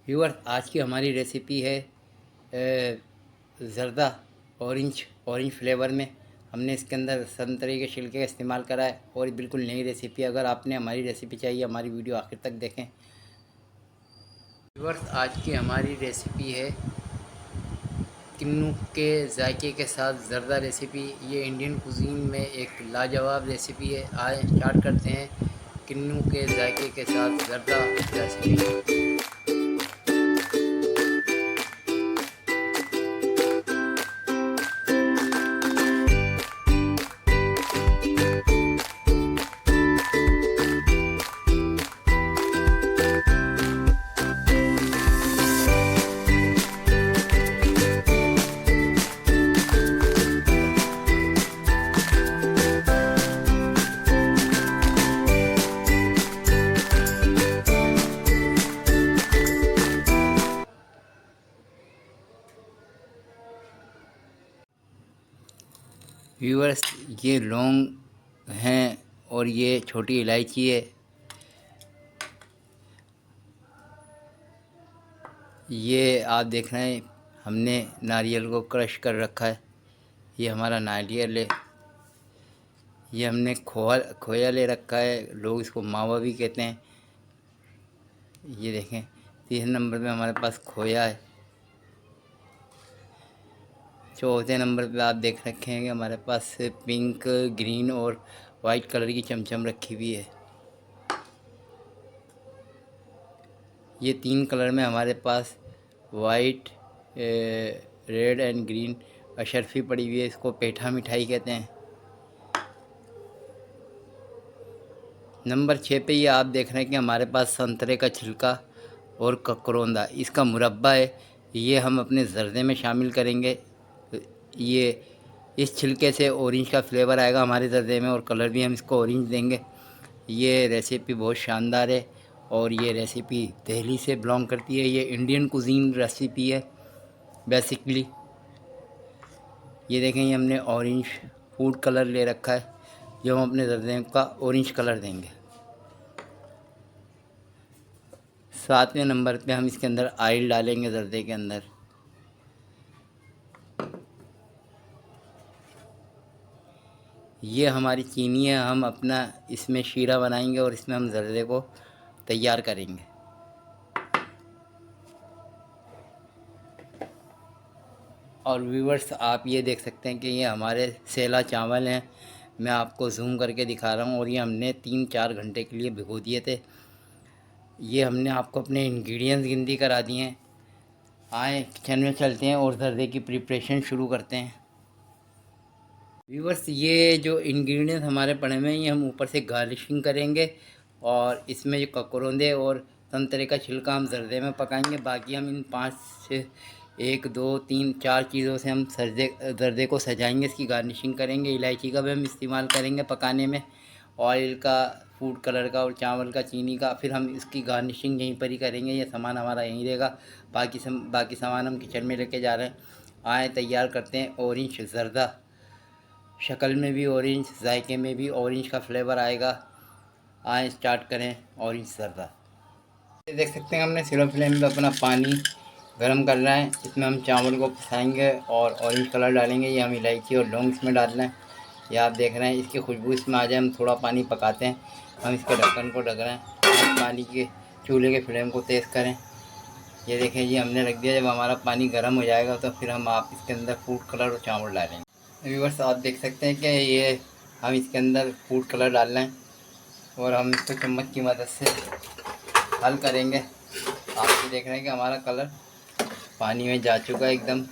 Viewers, आज की हमारी रेसिपी है ज़र्दा ऑरेंज फ्लेवर में। हमने इसके अंदर संतरे के छिलके का इस्तेमाल करा है और बिल्कुल नई रेसिपी। अगर आपने हमारी रेसिपी चाहिए, हमारी वीडियो आखिर तक देखें। व्यूअर्स, आज की हमारी रेसिपी है किन्नू के जायके के साथ ज़र्दा रेसिपी। ये इंडियन कुजीन में एक लाजवाब रेसिपी है। आए स्टार्ट करते हैं किन्नू के जायके के साथ ज़र्दा रेसिपी। व्यूअर्स, ये लौंग हैं और ये छोटी इलायची है। ये आप देख रहे हैं, हमने नारियल को क्रश कर रखा है। ये हमारा नारियल है। ये हमने खोया ले रखा है, लोग इसको मावा भी कहते हैं। ये देखें, तीसरे नंबर पे हमारे पास खोया है। चौथे नंबर पे आप देख रखे हैं कि हमारे पास पिंक, ग्रीन और वाइट कलर की चमचम रखी हुई है। ये तीन कलर में हमारे पास वाइट, रेड एंड ग्रीन अशरफी पड़ी हुई है। इसको पेठा मिठाई कहते हैं। नंबर 6 पे ये आप देख रहे हैं कि हमारे पास संतरे का छिलका और ककरौंदा, इसका मुरब्बा है। ये हम अपने ज़र्दे में शामिल करेंगे। ये इस छिलके से ऑरेंज का फ्लेवर आएगा हमारे ज़र्दे में और कलर भी हम इसको ऑरेंज देंगे। ये रेसिपी बहुत शानदार है और ये रेसिपी दिल्ली से बिलोंग करती है। ये इंडियन कुजीन रेसिपी है बेसिकली। ये देखें, ये हमने ऑरेंज फूड कलर ले रखा है जो हम अपने ज़र्दे का ऑरेंज कलर देंगे। 7वें नंबर पे हम इसके अंदर ऑयल डालेंगे ज़र्दे के अंदर। ये हमारी चीनी है। हम अपना इसमें शीरा बनाएंगे और इसमें हम ज़र्दे को तैयार करेंगे। और व्यूवर्स, आप ये देख सकते हैं कि ये हमारे सेला चावल हैं। मैं आपको जूम करके दिखा रहा हूँ और ये हमने 3-4 घंटे के लिए भिगो दिए थे। ये हमने आपको अपने इंग्रेडिएंट्स गिनती करा दिए हैं। आए किचन में चलते हैं और ज़र्दे की प्रिपरेशन शुरू करते हैं। व्यूवर्स, ये जो इंग्रेडिएंट्स हमारे पड़े हुए हैं, ये हम ऊपर से गार्निशिंग करेंगे और इसमें जो ककरौंदे और संतरे का छिलका हम ज़र्दे में पकाएंगे। बाकी हम इन 5 से 1 2 3 4 चीज़ों से हम ज़र्दे को सजाएंगे, इसकी गार्निशिंग करेंगे। इलायची का भी हम इस्तेमाल करेंगे पकाने में, ऑयल का, फूड कलर का और चावल का, चीनी का। फिर हम इसकी गार्निशिंग यहीं पर ही करेंगे। ये सामान हमारा यहीं रहेगा। बाकी सामान हम किचन में लेके जा रहे हैं। आए तैयार करते हैं ऑरेंज ज़र्दा। शक्ल में भी ऑरेंज, जायके में भी ऑरेंज का फ्लेवर आएगा। आए स्टार्ट करें ऑरेंज ज़र्दा। ये देख सकते हैं, हमने स्लो फ्लेम पे अपना पानी गर्म कर रहा है। इसमें हम चावल को पसाएंगे और ऑरेंज कलर डालेंगे। ये हम इलायची और लौंग इसमें डालना है। ये आप देख रहे हैं, इसकी खुशबू इसमें आ जाए। हम थोड़ा पानी पकाते हैं। हम इसके ढक्कन को ढक रहे हैं। पानी के चूल्हे के फ्लेम को तेज़ करें। ये देखें, ये हमने रख दिया। जब हमारा पानी गर्म हो जाएगा तो फिर हम आप इसके अंदर फूड कलर और चावल डालेंगे। व्यूअर्स, आप देख सकते हैं कि ये हम इसके अंदर फूड कलर डाल रहे हैं और हम इसको चम्मच की मदद से हल करेंगे। आप ये देख रहे हैं कि हमारा कलर पानी में जा चुका है, एकदम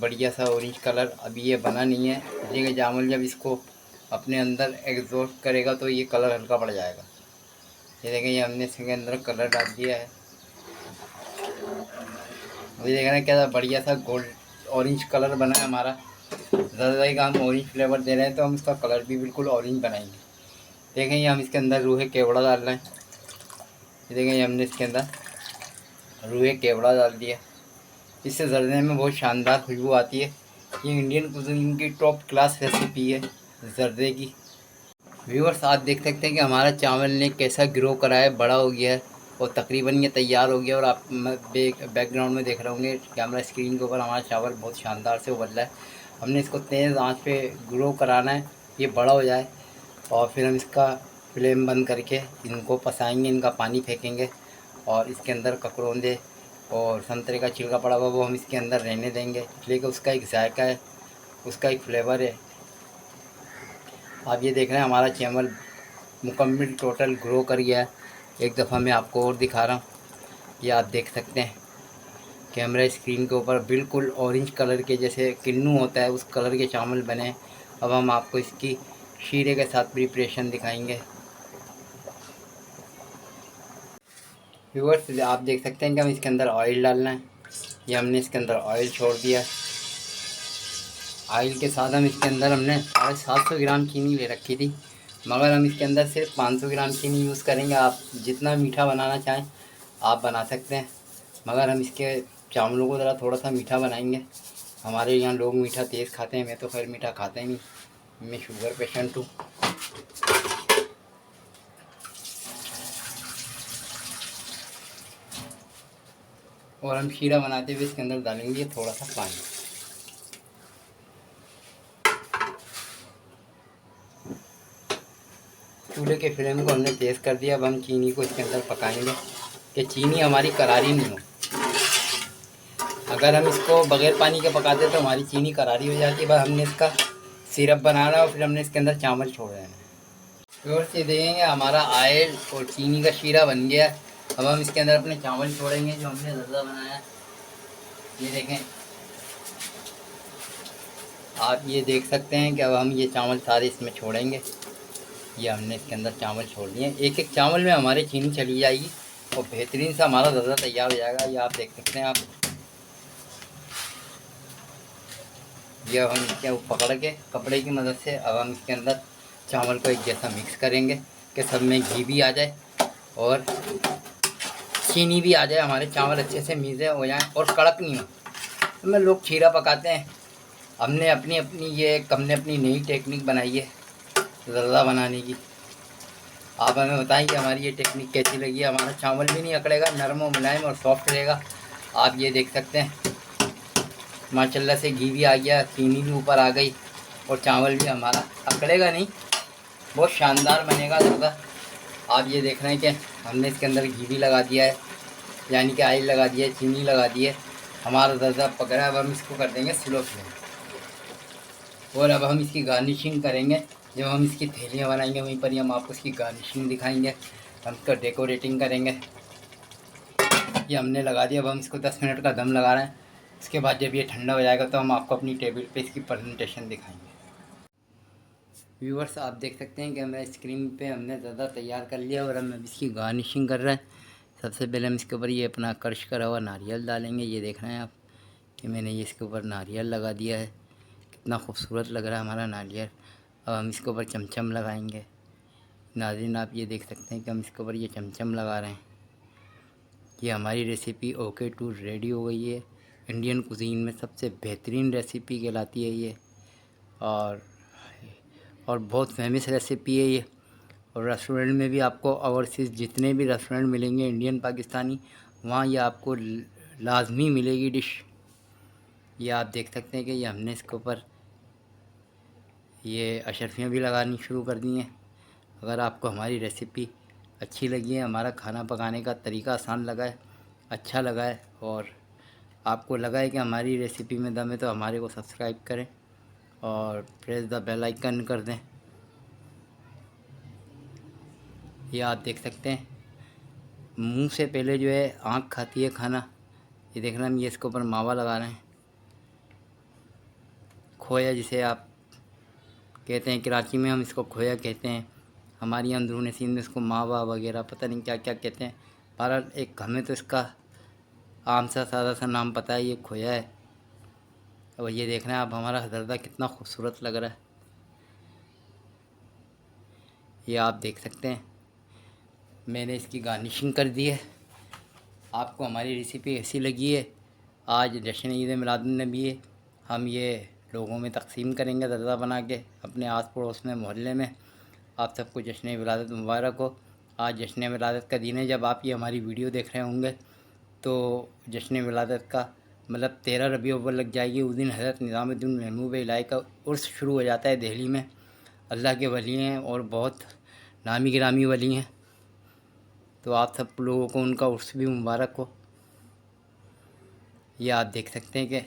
बढ़िया सा ऑरेंज कलर। अभी ये बना नहीं है, इसलिए चावल जब इसको अपने अंदर एग्जॉस्ट करेगा तो ये कलर हल्का पड़ जाएगा। ये देखें, ये हमने इसके अंदर कलर डाल दिया है। अभी देख रहे हैं क्या बढ़िया सा गोल्ड ऑरेंज कलर बना है हमारा। ज़्यादा का हम ऑरेंज फ्लेवर दे रहे हैं तो हम इसका कलर भी बिल्कुल ऑरेंज बनाएंगे। देखें, ये हम इसके अंदर रूहे केवड़ा डाल रहे हैं। ये देखें, ये हमने इसके अंदर रूहे केवड़ा डाल दिया। इससे ज़र्दे में बहुत शानदार खुशबू आती है। ये इंडियन कुजीन की टॉप क्लास रेसिपी है ज़र्दे की। व्यूअर्स, आप देख सकते हैं कि हमारा चावल ने कैसा ग्रो करा है, बड़ा हो गया है और तकरीबन ये तैयार हो गया। और आप बैकग्राउंड में देख रहे होंगे कैमरा स्क्रीन के ऊपर हमारा चावल बहुत शानदार से उबल रहा है। हमने इसको तेज़ आंच पे ग्रो कराना है, ये बड़ा हो जाए, और फिर हम इसका फ्लेम बंद करके इनको पसाएंगे, इनका पानी फेंकेंगे और इसके अंदर ककरौंदे और संतरे का छिलका पड़ा हुआ वो हम इसके अंदर रहने देंगे, इसलिए कि उसका एक जायका है, उसका एक फ्लेवर है। आप ये देख रहे हैं हमारा चावल मुकम्मल टोटल ग्रो कर गया है। एक दफ़ा मैं आपको और दिखा रहा हूँ, ये आप देख सकते हैं कैमरा स्क्रीन के ऊपर बिल्कुल ऑरेंज कलर के जैसे किन्नू होता है उस कलर के चावल बने। अब हम आपको इसकी शीरे के साथ प्रिपरेशन दिखाएंगे। व्यूअर्स आप देख सकते हैं कि हम इसके अंदर ऑयल डालना है, ये हमने इसके अंदर ऑयल छोड़ दिया। ऑयल के साथ हम इसके अंदर हमने 750 ग्राम चीनी ले रखी थी, मगर हम इसके अंदर सिर्फ 500 ग्राम चीनी यूज़ करेंगे। आप जितना मीठा बनाना चाहें आप बना सकते हैं, मगर हम इसके चावलों को ज़रा थोड़ा सा मीठा बनाएंगे। हमारे यहाँ लोग मीठा तेज़ खाते हैं, मैं तो खैर मीठा खाता ही नहीं, मैं शुगर पेशेंट हूँ। और हम शीरा बनाते हुए इसके अंदर डालेंगे थोड़ा सा पानी। चूल्हे के फ्लेम को हमने तेज़ कर दिया। अब हम चीनी को इसके अंदर पकाएंगे कि चीनी हमारी करारी नहीं हो। अगर हम इसको बग़ैर पानी के पकाते तो हमारी चीनी करारी हो जाती है। बस हमने इसका सिरप बनाना है और फिर हमने इसके अंदर चावल छोड़ देना है। और से देखेंगे हमारा ऑयल और चीनी का शीरा बन गया। अब हम इसके अंदर अपने चावल छोड़ेंगे जो हमने ज़्यादा बनाया है। ये देखें, आप ये देख सकते हैं कि अब हम ये चावल सारे इसमें छोड़ेंगे। ये हमने इसके अंदर चावल छोड़ दिए। एक एक चावल में हमारी चीनी चली जाएगी और बेहतरीन सा हमारा ज़्यादा तैयार हो जाएगा। ये आप देख सकते हैं। आप ये अब हम इसके पकड़ के कपड़े की मदद से अब हम इसके अंदर चावल को एक जैसा मिक्स करेंगे कि सब में घी भी आ जाए और चीनी भी आ जाए, हमारे चावल अच्छे से मीज़े हो जाएं और कड़क नहीं हो। तो में लोग खीरा पकाते हैं, हमने हमने अपनी नई टेक्निक बनाई है ज़र्दा बनाने की। आप हमें बताएं कि हमारी ये टेक्निक कैसी लगी है। हमारा चावल भी नहीं अकड़ेगा, नरम और मुलायम और सॉफ्ट रहेगा। आप ये देख सकते हैं माशाल्लाह से घी भी आ गया, चीनी भी ऊपर आ गई और चावल भी हमारा अकड़ेगा नहीं, बहुत शानदार बनेगा ज़र्दा। आप ये देख रहे हैं कि हमने इसके अंदर घी भी लगा दिया है, यानी कि ऑयल लगा दिया है, चीनी लगा दी है, हमारा ज़र्दा पक रहा है। अब हम इसको कर देंगे स्लो फ्लेम। और अब हम इसकी गार्निशिंग करेंगे। जब हम इसकी थैलियाँ बनाएंगे वहीं पर ही हम आपको इसकी गार्निशिंग दिखाएंगे, हम इसका डेकोरेटिंग करेंगे। ये हमने लगा दिया। अब हम इसको 10 मिनट का दम लगा रहे हैं। इसके बाद जब ये ठंडा हो जाएगा तो हम आपको अपनी टेबल पे इसकी प्रेजेंटेशन दिखाएंगे। व्यूअर्स आप देख सकते हैं कि हमें स्क्रीन पे हमने ज़्यादा तैयार कर लिया और हम इसकी गार्निशिंग कर रहे हैं। सबसे पहले हम इसके ऊपर ये अपना क्रश करा हुआ नारियल डालेंगे। ये देख रहे हैं आप कि मैंने ये इसके ऊपर नारियल लगा दिया है, कितना खूबसूरत लग रहा है हमारा नारियल। अब हम इसके ऊपर चमचम लगाएंगे। नाज़रीन आप ये देख सकते हैं कि हम इसके ऊपर ये चमचम लगा रहे हैं। ये हमारी रेसिपी ओके टू रेडी हो गई है। इंडियन कुजीन में सबसे बेहतरीन रेसिपी कहलाती है ये, और बहुत फेमस रेसिपी है ये। और रेस्टोरेंट में भी आपको ओवरसीज़ जितने भी रेस्टोरेंट मिलेंगे इंडियन पाकिस्तानी, वहाँ ये आपको लाजमी मिलेगी डिश। ये आप देख सकते हैं कि ये हमने इसके ऊपर ये अशरफियाँ भी लगानी शुरू कर दी हैं। अगर आपको हमारी रेसिपी अच्छी लगी है, हमारा खाना पकाने का तरीका आसान लगा है, अच्छा लगा है, और आपको लगा है कि हमारी रेसिपी में दम है, तो हमारे को सब्सक्राइब करें और प्रेस द बेल आइकन कर दें। ये आप देख सकते हैं मुंह से पहले जो है आँख खाती है खाना। ये देखना हम ये इसके ऊपर मावा लगा रहे हैं, खोया जिसे आप कहते हैं, कराची में हम इसको खोया कहते हैं, हमारी अंदरूनी सिंध में इसको मावा वगैरह पता नहीं क्या क्या कहते हैं। बहरहाल एक हमें तो इसका आम सा सादा सा नाम पता है, ये खोया है। और ये देख रहे हैं आप हमारा ज़र्दा कितना खूबसूरत लग रहा है, ये आप देख सकते हैं। मैंने इसकी गार्निशिंग कर दी है। आपको हमारी रेसिपी ऐसी लगी है? आज जश्न ईद मिलादुन्नबी है, हम ये लोगों में तकसीम करेंगे ज़र्दा बना के अपने आस पड़ोस में, मोहल्ले में। आप सबको जश्न विलादत मुबारक हो। आज जश्न विलादत का दिन है। जब आप ये हमारी वीडियो देख रहे होंगे तो जश्न विलादत का मतलब 13 रबीउल अव्वल लग जाएगी। उस दिन हज़रत निज़ामुद्दीन महमूद इलाही का उर्स शुरू हो जाता है दिल्ली में। अल्लाह के वली हैं और बहुत नामी गिरामी वली हैं। तो आप सब लोगों को उनका उर्स भी मुबारक हो। ये आप देख सकते हैं कि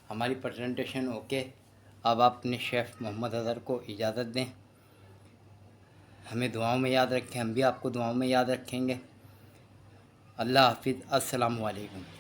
हमारी प्रेजेंटेशन ओके। अब आप अपने शेफ़ मोहम्मद अज़हर को इजाज़त दें। हमें दुआओं में याद रखें, हम भी आपको दुआओं में याद रखेंगे। अल्लाह हाफिज़। अस्सलामु अलैकुम।